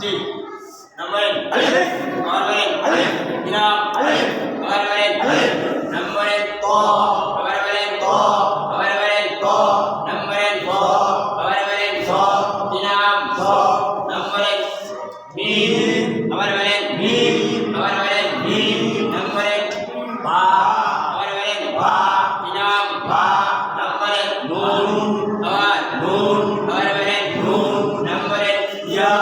জি নম্বর আলিফ নম্বর আলিফ বিরাম আলিফ নম্বর আলিফ নম্বর ত নম্বর ত নম্বর ত নম্বর ত নম্বর ত বিরাম ত নম্বর মিম নম্বর মিম নম্বর মিম নম্বর বা নম্বর বা বিরাম বা নম্বর নুন নুন নম্বর নুন নম্বর ইয়া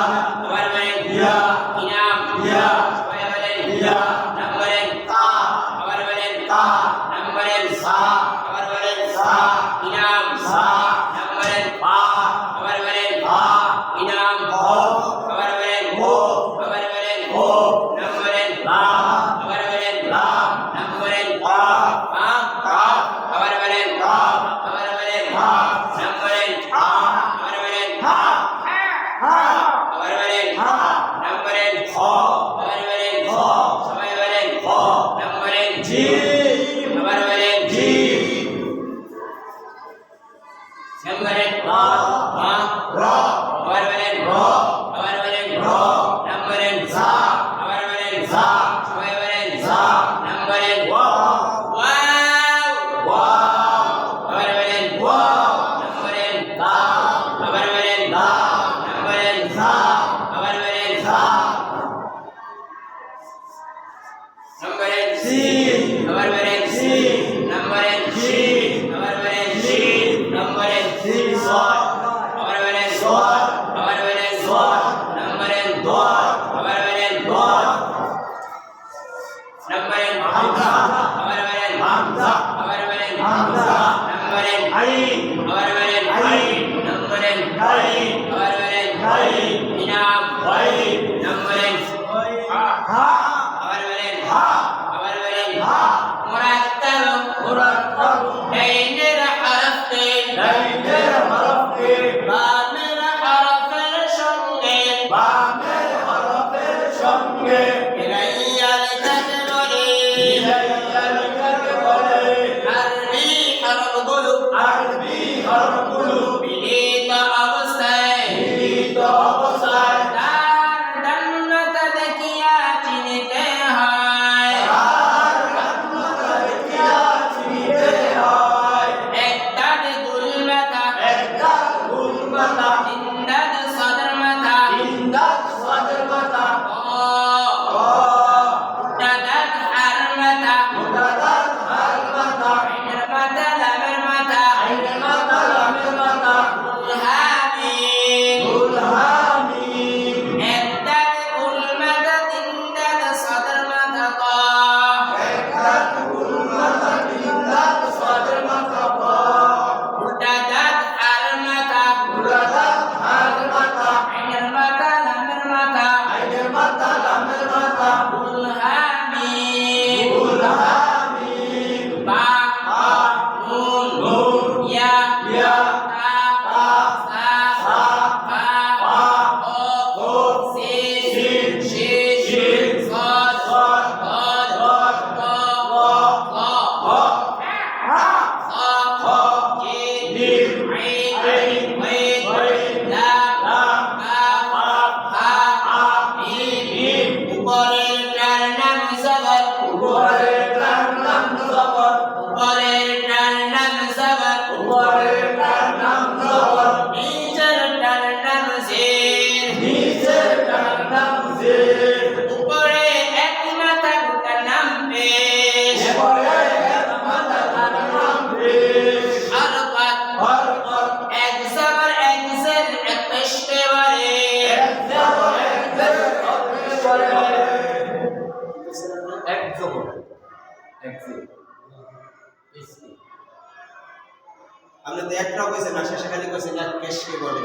আপনি তো একটাও কইছেন না, শেষে খালি কইছেন এক কেশকে বলে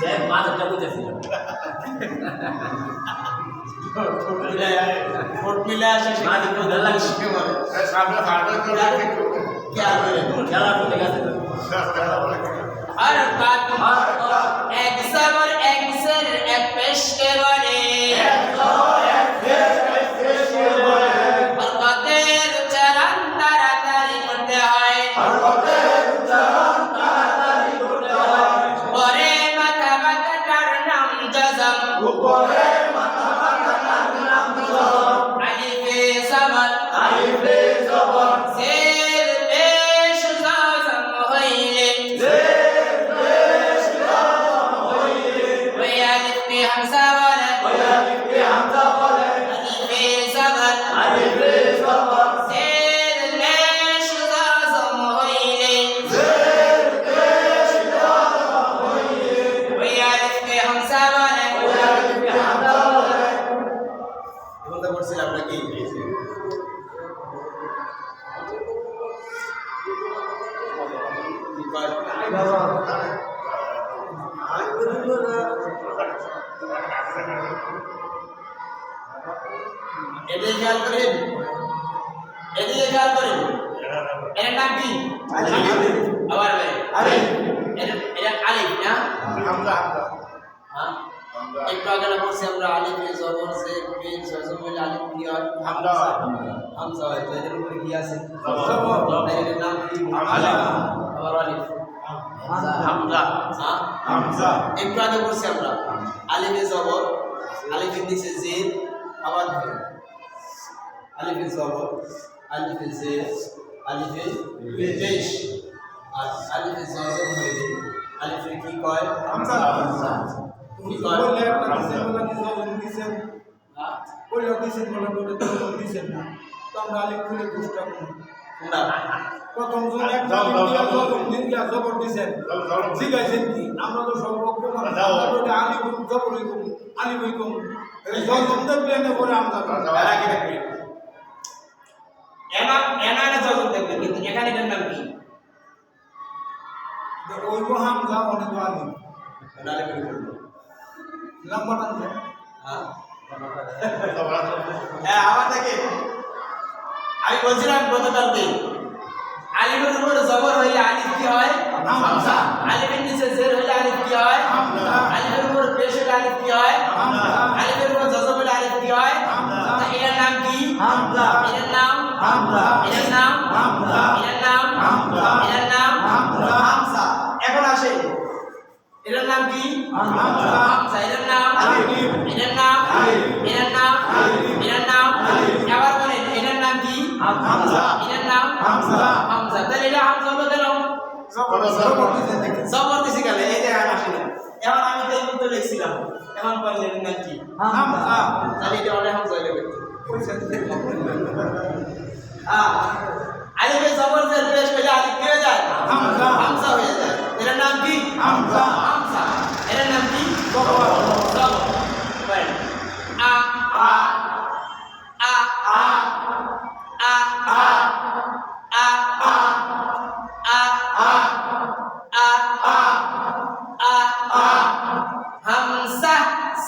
যে মাথাটা বুঝেছিল ফোট মিলে আসে মাঝে তো দল্লা কেশকে বলে সামনে ফাটা করে কি আর বলে খেলা চলে গেছে हर बात एक सबर एक सर एक पेश के बने हरकतेर चरण ताड़ाताड़ी करते হয় পরে মাথা মাথাটার নাম জজম উপরে মাথা নাম জবর আলিফে জবর জের পেশ জজম হইলে ওই আলিফ কে হামজা বলে আলিফে জবর জের পেশ জজম হইলে ওই আলিফ কে হামজা বলে এখন তো বলছিলাম নাকি এদিকে খেয়াল করেন এর নাম কি আবার ভাই এটা আলিফ না হ্যাঁ একটু আগে বলছি আমরা আলিফে জবর সে পেশ জজম হলে আলিফ কি হয় হামজা হয় তো এর উপরে কি আছে জবর এর নাম কি আবার আলিফ হামজা একটু আগে বলছি আমরা আলিফে জবর আলিফের নিচে জের আবার আলিফে জবর আলিফে জের আলিফে পেশ আর আলিফে জজম হইলে আলিফে কি কয় হামজা কি কয় প্রথম জন এক জবর দিছেন জিজ্ঞাসেন কি আমরা তো সর্বজ্ঞ আলিফ জবরই কম আলিফই কম জজম দেখলেন পরে আমরা এনারে জজম দেখবেন কিন্তু এখানে এটার নাম কি ওই হামজা অনেক আলিফ লম্বা টানছে হ্যাঁ আবার দেখে আমি বলছিলাম গতকালকে আলিফের উপরে জবর হইলে আলিফ কি হয় হামজা আলিফের নিচে জের হইলে আলিফ কি হয় হামজা আলিফের উপরে পেশ হইলে আলিফ কি হয় হামজা আলিফের উপরে জজম হইলে আলিফ কি হয় হামজা এর নাম কি হামজা এর নাম হামজা এর নাম হামজা এর নাম হামজা এর নাম হামজা এখন আসে এর নাম কি হামজা এর নাম আলিফ এর নাম আলিফ এর নাম আলিফ এর নাম আলিফ আবার বলেন এর নাম কি হামজা এর নাম হামজা হামজা তাহলে এটা হামজা হলো কেন জবর দিছি গেলে এই যে আমি আসি না এখন আমি তো এই মতো লিখছিলাম এখন বলেন এর নাম কি হামজা তাহলে এটা অনেক হামজা হইলো আলিফে জবর জের পেশ হইলে আলিফ কি হয়ে যায় হামজা হামজা হয়ে যায় এর নাম কি হামজা হামজা এর নাম কি জবর জবর বলেন আ আ আ আ আ আ আ আ আ আ আ আ হামজা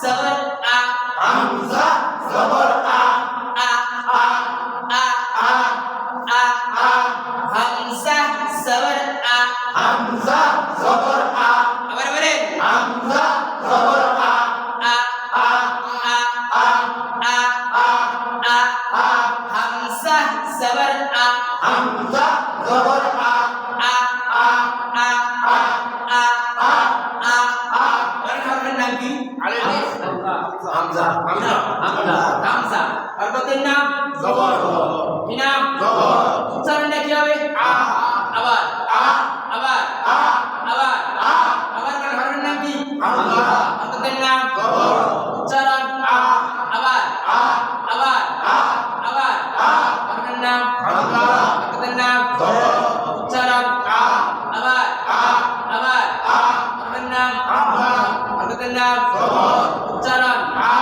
জবর আ হামজা জবর আ আ আ আ আ আ আ হামজা জবর আ হামজা জবর আ আবার বলেন হামজা জবর আ আ আ আ আ আ আ আ আ হামজা জবর আ হামজা জবর আ আ আ আ আ আ আ আ আ এর নাম কি আলিফ হামজা হামজা হামজা হামজা আর কতের নাম জবর কি নাম জবর উচ্চারণটা কি হবে আ আবার আ আবার আ আবার আ আবার কোন হরফের নাম কি হামজা আর কতের নাম জবর উচ্চারণ আ আবার আ আবার আ আবার আ হরফের নাম হামজা আর কতের নাম জবর উচ্চারণ আ আবার আ আবার আ হরফের নাম হামজা আর কতের নাম জবর উচ্চারণ আ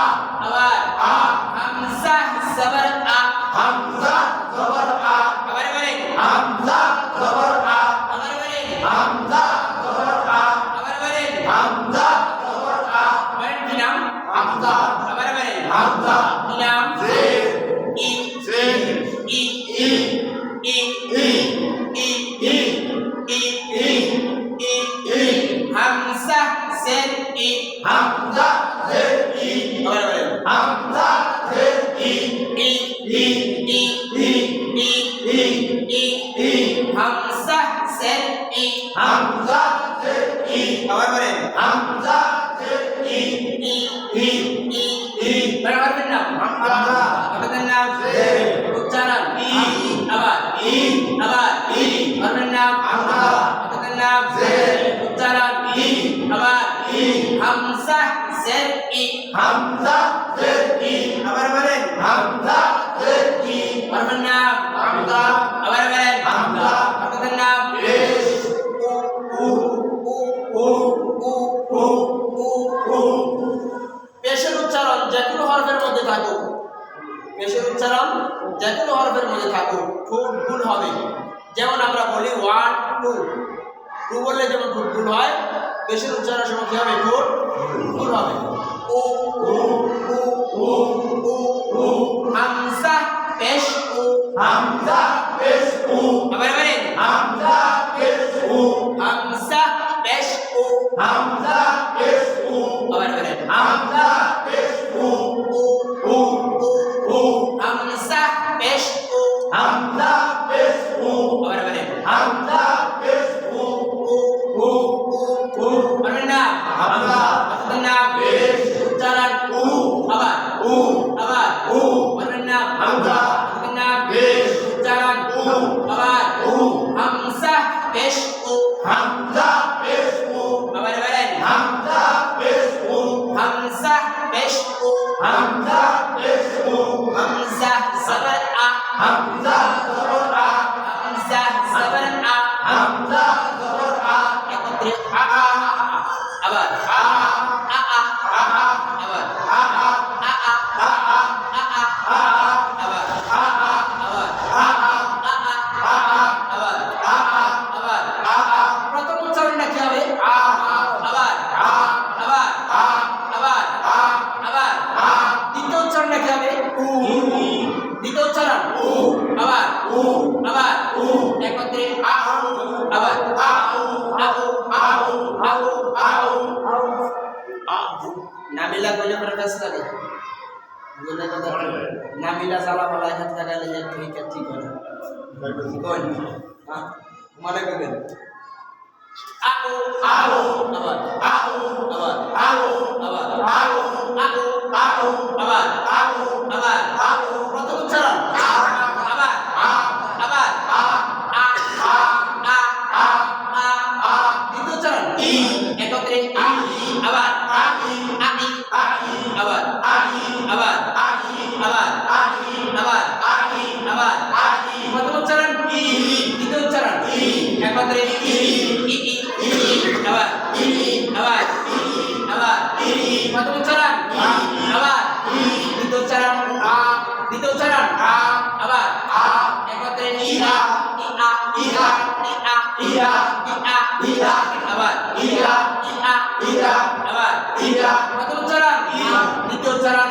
আবার আ হামজা জবর আ হামজা জবর আ আবার বলেন হামজা জবর আ আবার বলেন হামজা জবর আ আবার বলেন হামজা জবর আ বলেন কি নাম হামজা আবার বলেন হামজা কি নাম জের ই জের ই ই ই ই ই ই ই ই ই ই হামজা জের ই হামজা জের ই আবার বলেন হামজা জের ই ই ই ই ই ই ই ই ই হামজা জের ই হামজা জের ই আবার বলেন হামজা জের ই ই ই হরফের নাম উচ্চারণ আবার হরফের নাম হরফের নাম উচ্চারণ আবার হামজা জের ই আবার বলেন হরফের নাম আবার বলেন হরফের নাম পেশের উচ্চারণ যে কোনো হরফের মধ্যে থাকুক, পেশের উচ্চারণ যে কোনো হরফের মধ্যে থাকুক ঠোঁট গুল হবে। যেমন আমরা বলি 1 2 2 বললে যেমন ঠোঁট গুল হয়, পেশের উচ্চারণের সময় কি হবে? ঠোঁট গুল হবে। ও হামজা পেশ ও আবার বলেন হামজা পেশ ও আবার বলেন হামজা পেশ ও আবার বলেন হরফের নাম হরফের নাম উচ্চারণ আবার হরফের নাম হরফের নাম উচ্চারণ আবার হামজা পেশ ও আবার বলেন হামজা পেশ ও হামজা জবর আ হামজা জবর আ একত্রে আবার প্রথম উচ্চারণটা কি হবে? আবার দ্বিতীয় উচ্চারণটা কি হবে? দ্বিতীয় উচ্চারণ আবার একত্রে আবার নামিলা কইলে পরে কাজ লাগে বুঝলে কথা নামিলা সালা বলা হাত লাগালে ঠিক হয় না কোন মনে করবেন প্রথম উচ্চারণ দ্বিতীয় উচ্চারণ একত্রে আবার প্রথম উচ্চারণ দ্বিতীয় উচ্চারণ একত্রে আবার প্রথম উচ্চারণ আবার দ্বিতীয় উচ্চারণ আবার একত্রে আবার প্রথম উচ্চারণ দ্বিতীয় উচ্চারণ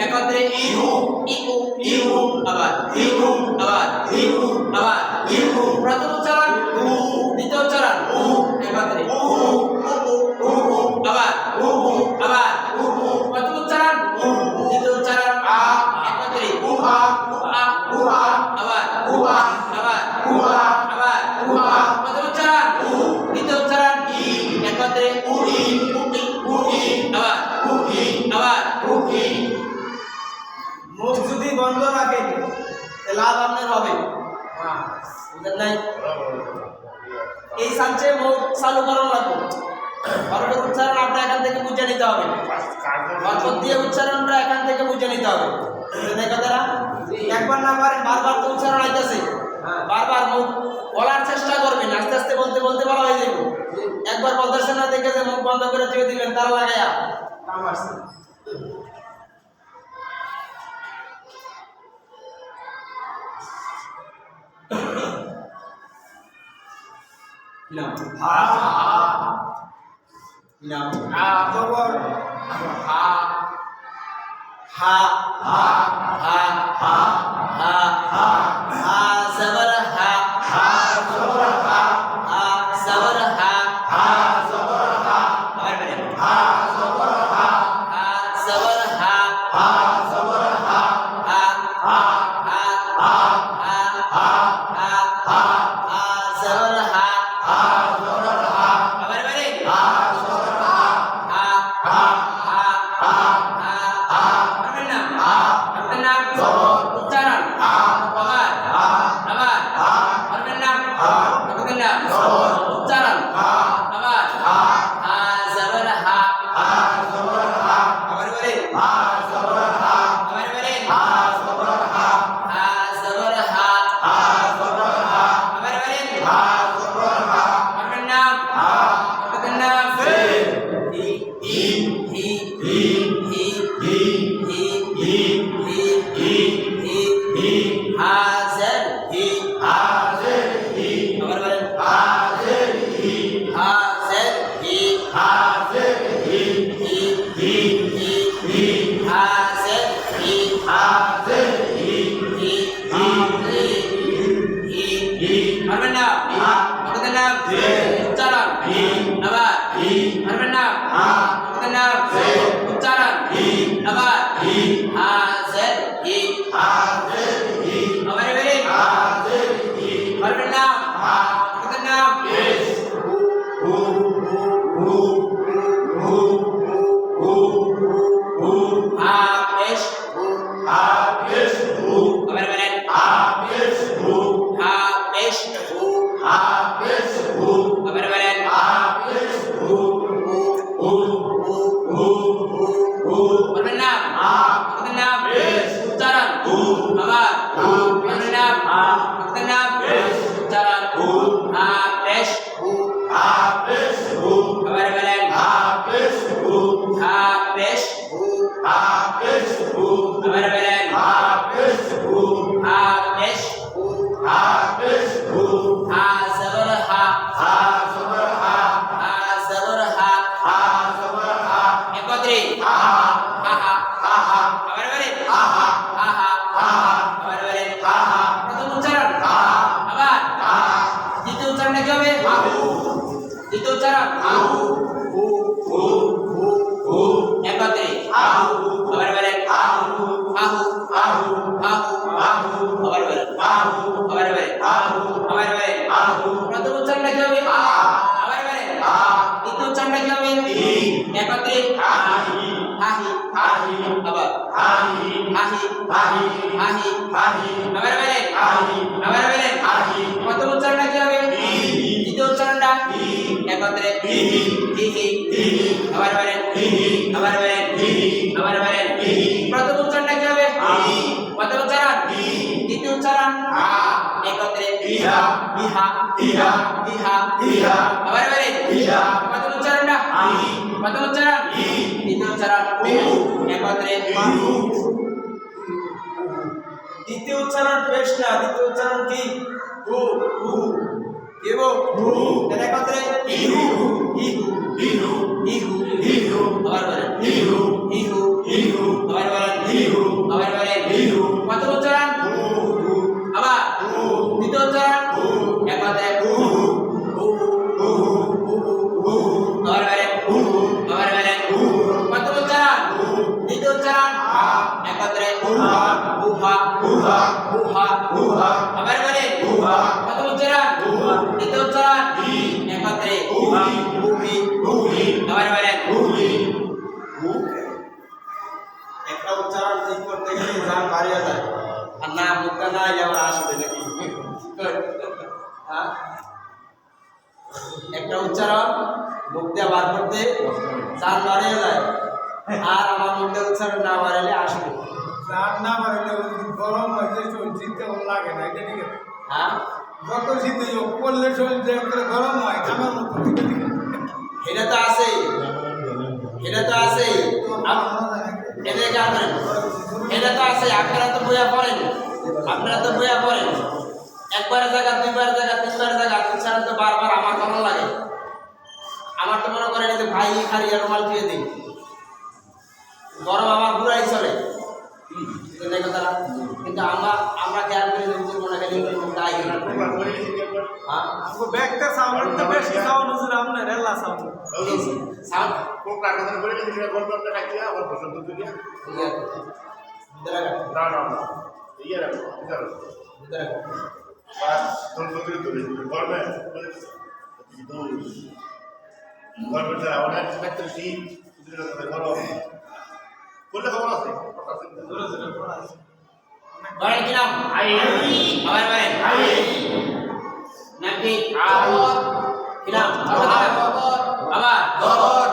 একত্রে আবার প্রথম উচ্চারণ দ্বিতীয় উচ্চারণ একত্রে আবার প্রথম উচ্চারণ দ্বিতীয় উচ্চারণ একত্রে আবার প্রথম উচ্চারণ দ্বিতীয় উচ্চারণ একত্রে আবার মুখ যদি বন্ধ রাখেন লাভ আপনার হবে বুঝলেন নাই? এই সাঞ্চে মুখ চালু করানো লাগবে। হরফের উচ্চারণ আপনার এখান থেকে বুঝে নিতে হবে, হরফ দিয়ে উচ্চারণটা এখান থেকে বুঝে নিতে হবে। বুঝলেন এই কথাটা? একবার না পারেন বারবার তো উচ্চারণ আইতেছে, বারবার মুখ বলার চেষ্টা করবেন, আস্তে আস্তে বলতে বলা হয়ে যাবে। একবার বলতেছেন না দেখে যে মুখ বন্ধ করে দিয়ে দিবেন তারা লাগাইয়া কাম আসছে। হাজের পারবেন না আপনাদের নাম উচ্চারণ আবার পারবেন না আপনাদের নাম উচ্চারণ আবার হাজের আবার এবারে পারবেন না আপনাদের নাম হাফেজ আবার বলেন হাফেজ আবার বলেন পারবেন না আপনাদের নাম উচ্চারণ আবার পারবেন না আপনাদের নাম উচ্চারণ হাফেজ আবার বলেন হাফেজ আবার বলেন হাফেজ হা জবর হা একত্রে আহা আবার বলেন আহা আবার বলেন প্রথম উচ্চারণ আবার দ্বিতীয় উচ্চারণটা কি হবে দ্বিতীয় উচ্চারণ একত্রে আবার বলেন আহু আবার বলেন আবার বলেন প্রথম উচ্চারণটা কি হবে আবার বলেন দ্বিতীয় উচ্চারণটা কি হবে একত্রে হাহি আবার হাহি আবার বলেন প্রথম উচ্চারণটা কি হবে দ্বিতীয় উচ্চারণটা একত্রে হিহি আবার বলেন প্রথম উচ্চারণটা কি হবে প্রথম উচ্চারণ দ্বিতীয় উচ্চারণ একত্রে বিহা আবার বলেন প্রথম উচ্চারণটা প্রথম উচ্চারণ দ্বিতীয় উচ্চারণ একত্রে দ্বিতীয় উচ্চারণ বেশ না, দ্বিতীয় উচ্চারণ কি কেব একত্রে আবার বলেন আবার বলেন প্রথম উচ্চারণ আবার দ্বিতীয় উচ্চারণ একত্রে আবার বলেন প্রথম উচ্চারণ দ্বিতীয় উচ্চারণ একত্রে আবার বলেন প্রথম উচ্চারণ দ্বিতীয় উচ্চারণ একত্রে আবার বলেন একটা উচ্চারণ ঠিক করতে গেলে জান বাড়িয়ে যায়, আর না মুখটা না এলে আবার আসবে নাকি হ্যাঁ? একটা উচ্চারণ মুখ দিয়ে বার করতে জান বাড়িয়ে যায়, আর আমার মুখ দিয়ে উচ্চারণ না বাড়াইলে আসবে রান্না বাড়িতে গরম হয়েছে শরীর কেমন লাগে না, এটা ঠিক আছে। হ্যাঁ যত শীতে হোক করলে শরীর যে করে গরম হয় আমার মতো ঠিক আছে। এটা তো আছেই, এটা তো আছেই, এটা কার করেন, এটা তো আছে। আপনারা তো বইয়া পড়েন, একবার জায়গা দুইবার জায়গা তিনবার জায়গা উচ্চারণ তো বারবার আমার কেমন লাগে। আমার তো মনে করেন যে ভাই খারিয়া রুমাল দিয়ে দিই, গরম আমার পুরাই চলে কথাটা, কিন্তু আমরা খেয়াল করে মনে করি ব্যাগটা সাউন্ড তো বেশি সাউন্ড হচ্ছে আপনার এলা সাউন্ড সাউন্ড বলেন কি নাম আবার বলেন নাম কি কি নাম আবার জবর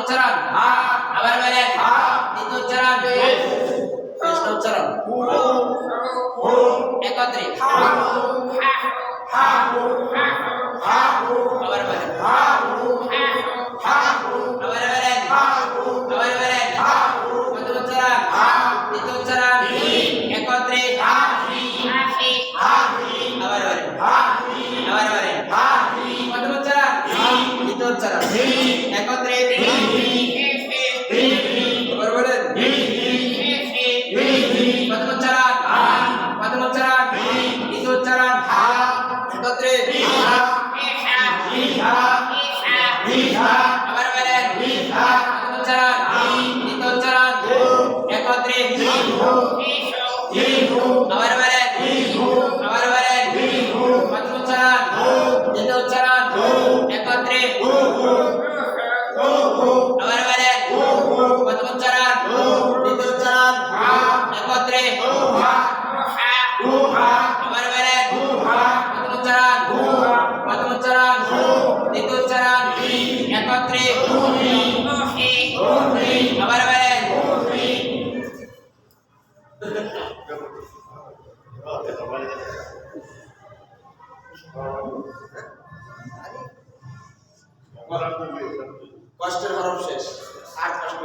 উচ্চারণ আবার বলেন দ্বিতীয় উচ্চারণ শেষ উচ্চারণ একত্রে আবার বলেন প্রথম উচ্চারণ দ্বিতীয় উচ্চারণ একত্রে আবার বলেন প্রথম উচ্চারণ দ্বিতীয় উচ্চারণ একত্রে আবার বলেন প্রথম উচ্চারণ দ্বিতীয় উচ্চারণ একত্রে আবার বলেন প্রথম উচ্চারণ দ্বিতীয় উচ্চারণ একত্রে আবার বলেন প্রথম উচ্চারণ দ্বিতীয় উচ্চারণ একত্রে আবার বলেন প্রথম উচ্চারণ দ্বিতীয় উচ্চারণ একত্রে আবার বলেন প্রথম উচ্চারণ দ্বিতীয় উচ্চারণ একত্রে আবার বলেন কষ্টের হরফ শেষ আর কষ্ট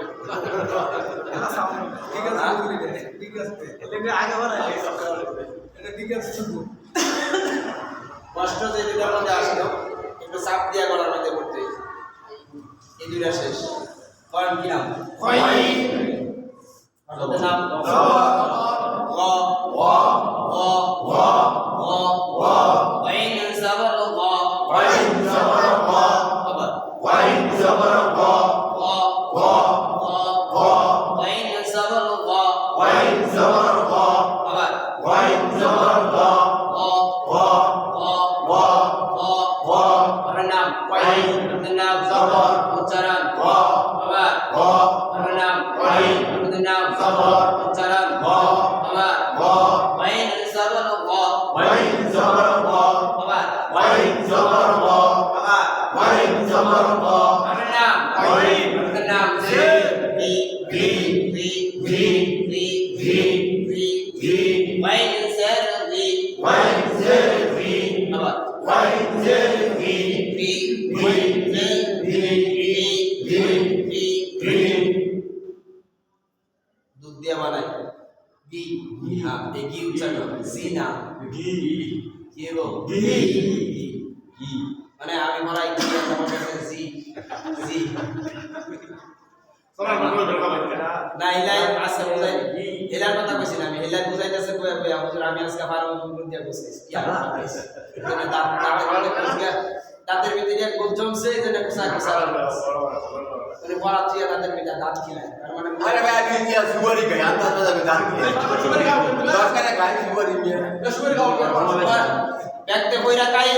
ঠিক আছে ঠিক আছে এটা আগে বাড়াই এটা ঠিক আছে শুধু কষ্ট যে দুটার মধ্যে আসলো একটু চাপ দিয়া গলার মধ্যে পড়তে এই দুইটা শেষ করেন কি নাম নাম উচ্চারণ আবার নাম উচ্চারণ আবার ওয়াইন জবর আবার নাম বি ওয়াইন জের আবার দুধ দিয়ে বানাই ঘি হ্যাঁ এই ঘি উচ্চারণ জি না ঘি কি গো ঘি মানে আমি বলাই ঘি আর তোমার কাছে জি না এলাই আছে বুঝাই এলার কথা কইছি না আমি এলাই বুঝাইতেছে কই কই হুজুর আমি আজকে পারো দুধ দিয়ে বসছি কি আর এখানে দাঁতের ভিতরে খুব জমছে এই জন্য কুসা মানে বড় চিয়া দাঁতের ভিতরে দাঁত খিলায় তার মানে अरे भाई अभी क्या सुबह गए आता था जब दान किया दस का गाय सुबह में সুর গাও দেখতে কইরা কাই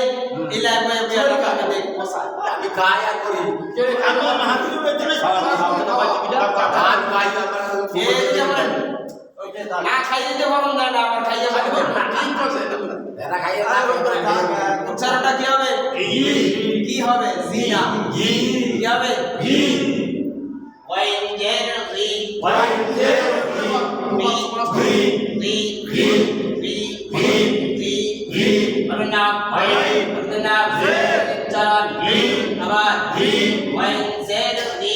এলাই কই বিয়া টাকা দেখ বসা अभी खाया करी কেড়ে খাবো না হাত দিবে তুমি दान खाई এই যেমন না খাই দিতে পারুন না আবার খাইয়ে পারবো ना खाया ना উচ্চারণটা কি হবে কি হবে জি না কি হবে ওয়াইন জের জি নাম উচ্চারণ আবার ওয়াইন জের জি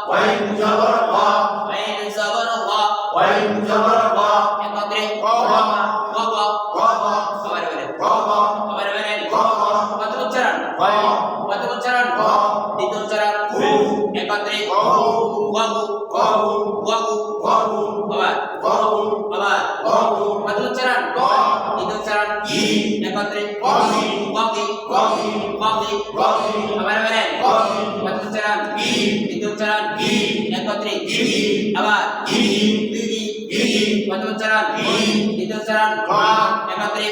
Wine আবার বলেন প্রথম উচ্চারণ দ্বিতীয় উচ্চারণ একত্রে আবার প্রথম উচ্চারণ দ্বিতীয় উচ্চারণ একত্রে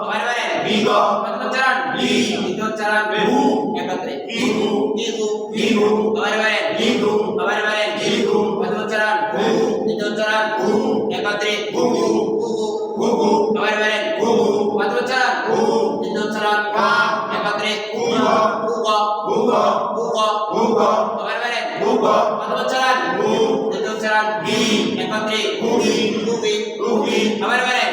আবার বলেন প্রথম উচ্চারণ দ্বিতীয় উচ্চারণ একত্রে আবার বলেন প্রথম উচ্চারণ দ্বিতীয় উচ্চারণ একত্রে আবার বলেন প্রথম উচ্চারণ দ্বিতীয় উচ্চারণ একত্রে আবার বলেন প্রথম উচ্চারণ দ্বিতীয় উচ্চারণ একত্রে আবার বলেন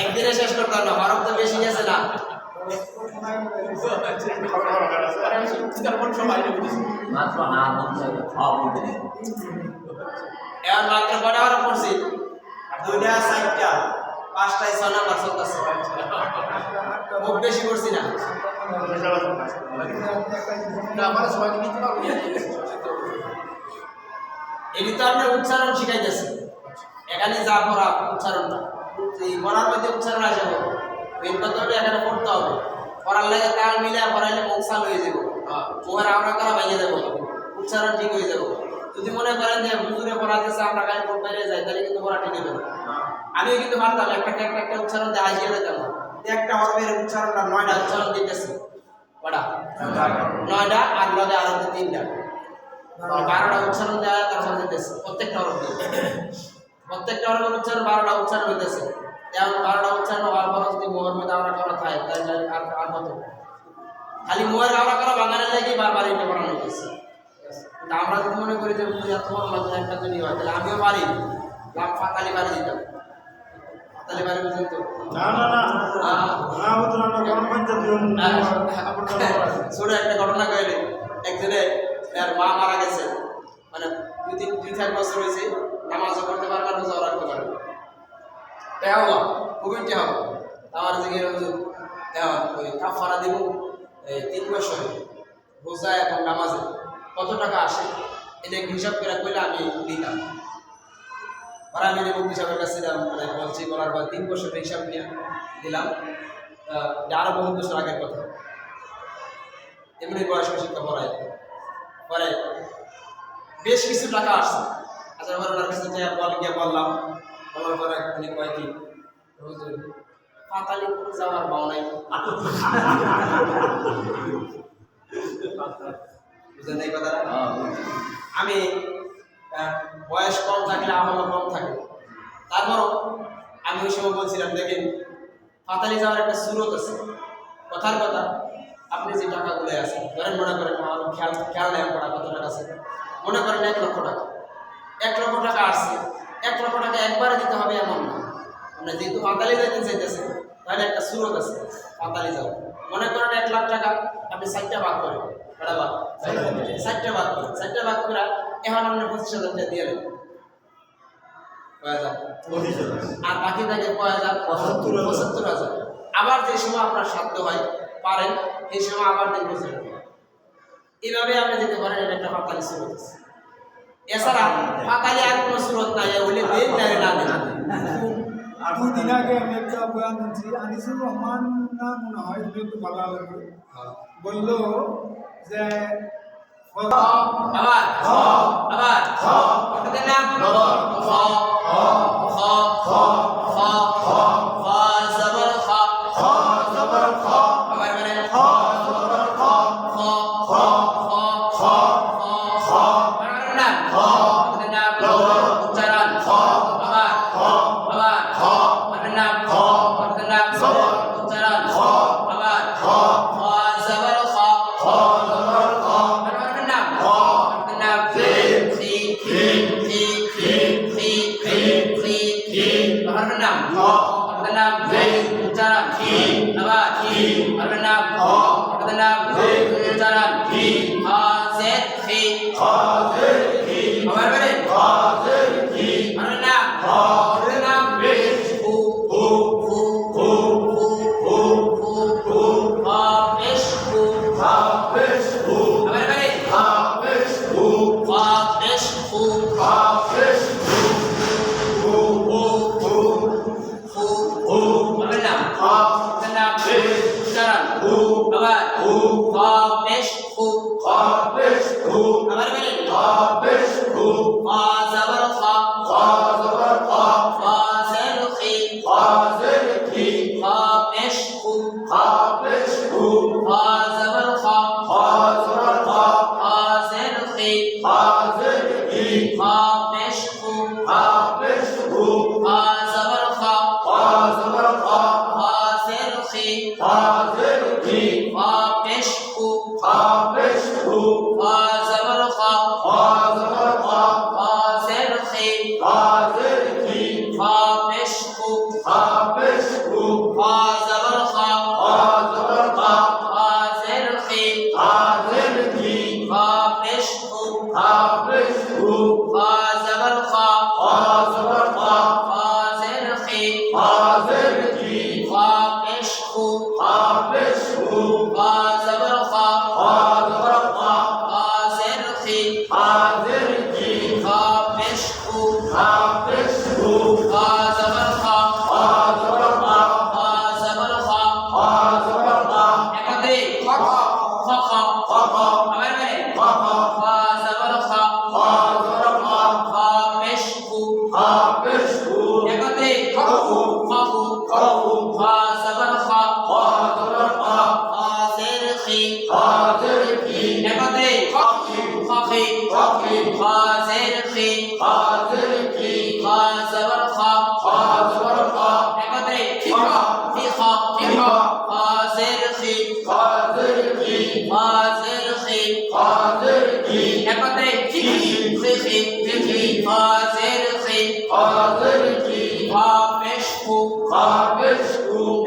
একদিনে শেষ করতে হবে হরফ তো বেশি গেছে না এবার মাত্র কটা হরফ পড়ছি 2টা 4টা 5টায় 6 নাম্বার চলতেছে খুব বেশি করছি না এটি তো আমরা উচ্চারণ শিখাইতেছি এখানে যা পড়া উচ্চারণটা এই পড়ার মধ্যে উচ্চারণ আসে মেন কথা হলো এখানে পড়তে হবে পড়ার লাগে তাল মিলে পড়াইলে মুখ চালু হয়ে যাবো মুখের আমরা করা ভেঙে যাবো উচ্চারণ ঠিক হয়ে যাবো যদি মনে করেন যে হুজুরে পড়াতেছে আমরা খালি পড় বাইরে যাই তাহলে কিন্তু পড়া ঠিক হবে না আমিও কিন্তু পারতাম একটা উচ্চারণ দিয়ে হাসিয়ে যেতাম একটা হরফের উচ্চারণটা 9টা উচ্চারণ দিতেছে কটা 9টা আর লগে আরো 3টা 12টা উচ্চারণ দেওয়া তারপর দিতেছে প্রত্যেকটা হরফ প্রত্যেকটা হরফের উচ্চারণ 12টা উচ্চারণ হইতেছে যেমন 12টা উচ্চারণ হওয়ার পর যদি মোহর মধ্যে আমরা করা থাকে তাহলে আর কত খালি মোহর আমরা করা বাঙালি লাগে বারবার এটা পড়ানো হইতেছে কিন্তু আমরা যদি মনে করি যে এত বড় লাগবে একটা যদি হয় তাহলে আমিও পারি লাভ ফাতালি বাড়ি দিতাম ফাতালি বাড়ি বুঝেন তো ছোট একটা ঘটনা কইলে একজনে তার মা মারা গেছে মানে 2-3 বছর হয়েছে নামাজও করতে পারে না রোজাও রাখতে পারে টেহাওয়া খুবই টেহাওয়া আমার জিগের ওই কাফারা দিব 3 বছর রোজা এবং নামাজে কত টাকা আসে এটা হিসাব করে কইলে আমি দিতাম আর আমি মুক্তি সাহেবের কাছে মানে বলছি বলার পর 3 বছরের হিসাব নিয়ে দিলাম আরো বহু বছর আগের কথা এমনি বয়স্ক শিক্ষা পড়ায় পরে বেশ কিছু টাকা আসছে আচ্ছা ওনার কাছে গিয়ে বললাম বলার পরে উনি কয় কি পাতালি যাওয়ার বাও নাই বুঝলেন এই কথাটা আমি বয়স কম থাকলে আমলও কম থাকে তারপরও আমি ওই সময় বলছিলাম দেখেন পাতালি যাওয়ার একটা সুরত আছে কথার কথা আপনি যে টাকাগুলো আছে ধরেন মনে করেন আমার খেয়াল নেই পড়া কত টাকা আছে মনে করেন 1 লক্ষ টাকা 1 লক্ষ টাকা আসছে 1 লক্ষ টাকা একবারে দিতে হবে এমন না আপনি যেহেতু পাতালি যাইতে চাইতেছেন তাহলে একটা সুরত আছে পাতালি যাও মনে করেন 1 লাখ টাকা আপনি 4টা ভাগ করেন কটা ভাগ 4টা ভাগ করেন 4টা ভাগ করে এখন আপনি 25,000 টাকা দিয়ে দেন আর বাকি থাকে 75,000 আবার যে সময় আপনার সাধ্য হয় পারেন এই সময় আবার 3 বছর এইভাবে আপনি যেতে পারেন এটা একটা পাতালি সুরত আছে এছাড়া পাতালি আর কোনো সুরত নাই ওইলে দেন না না 2 দিন আগে আমি একটা বয়ান দিচ্ছি আনিসুর রহমান না মনে হয় একটু ভালো লাগবে বললো যে আবার ওটার নাম খ জবর খ আবার মানে আবার বলেন ফাবিশহু বলেন না উচ্চারণ আবার ফাবিশহু আবার বলেন ফা জবর ফা ফাজিল খি ফাবিশহু ফা জবর ফা ফাজিল খি ফাবিশহু ফা জবর ফা ফাজিল খি ফাবিশহু ফা জবর ফা ফাজিল খি ফাবিশহু ফা জবর ফা ফাজিল খি ফাবিশহু ফা জবর ফা ফাজিল খি ফাবিশহু ফা জবর ফা ফাজিল খি ফাবিশহু ফা জবর ফা জবর ফা একত্রে ফা আবার বলেন ফা জবর ফা ফাবিশহু একত্রে ফা জবর ফা ফাজিল খি একত্রে ফা ফাজিল খি ফা জবর ফা একত্রে ফা ফাজিল খি ফাজিল খি একত্রে ফি ফাজিল খি ফাবিশহু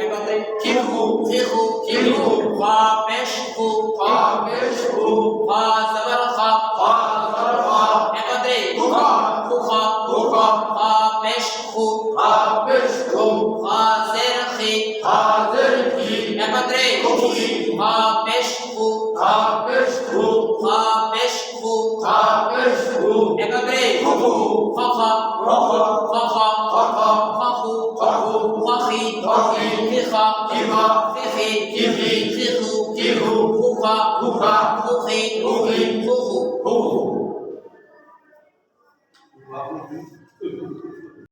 একত্রে ফাবিশহু ফা জবর ফা একত্রে ফাবিশহু ফাজিল খি একত্রে ফাবিশহু একত্রে Wow.